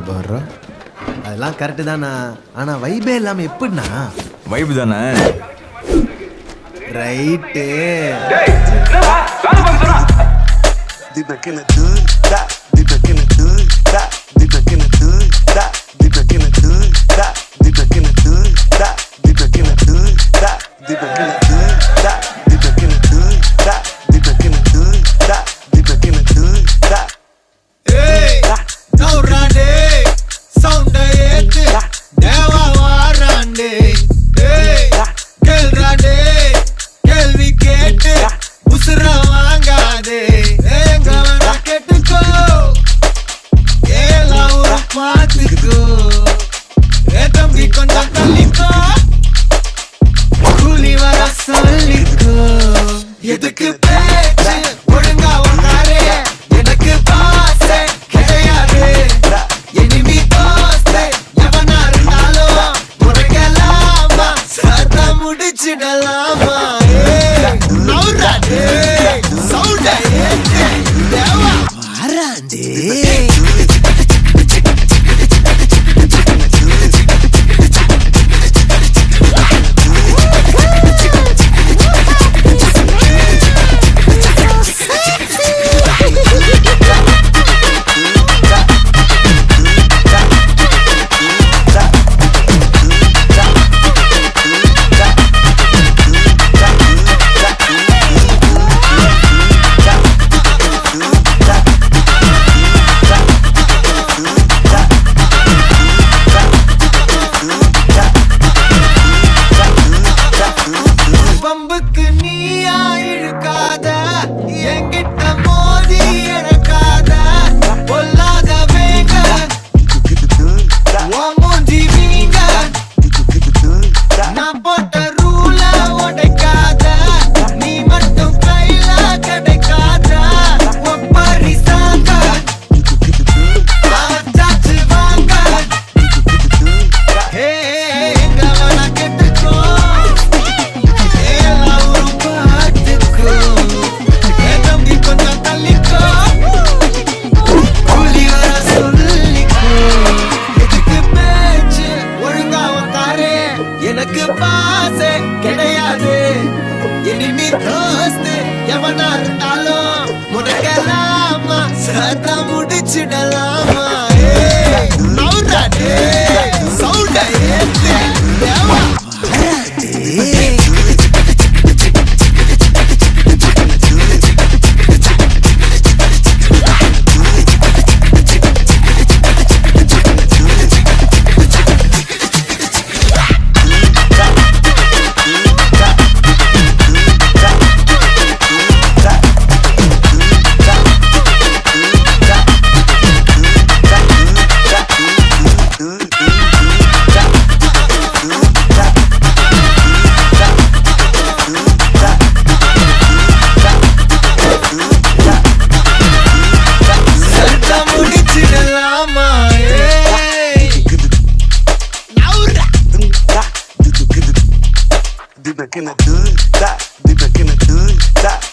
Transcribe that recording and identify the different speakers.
Speaker 1: பாரு அதெல்லாம் கரெக்டு தானா. ஆனா வைபே இல்லாம எப்படின்னா
Speaker 2: வைப் தானே.
Speaker 1: ரைட்டு.
Speaker 3: எதுக்கு பேச்சு ஒழுங்கா உன்னாரே எனக்கு பாசே கிடையாது. எனிமி தோஸ்தே எவனா இருந்தாலும் உனக்கெல்லாமா சத்தா முடிச்சிடலாமா. நௌராடே சவுண்டே தேவா வாராண்டே. பம்புக்கு நீயா இழுக்காத என்கிட்ட மோதி இறக்காத பொல்லாத வேங்க மூஞ்சி வீங்க நான் போட்ட ரூல உடைக்காத நீ மட்டும் கையில கிடைக்காத ஒப்பரி சாங்க சாச்சு வாங்க. எனக்கு பாசே கிடையாது. எனிமி தோஸ்து எவனா இருந்தாலும் உனக்கெல்லாமா சத்தா முடிச்சிடலாமா. நௌராடே சவுண்டே தேவா வாராண்டே.
Speaker 4: Deep back in the hood,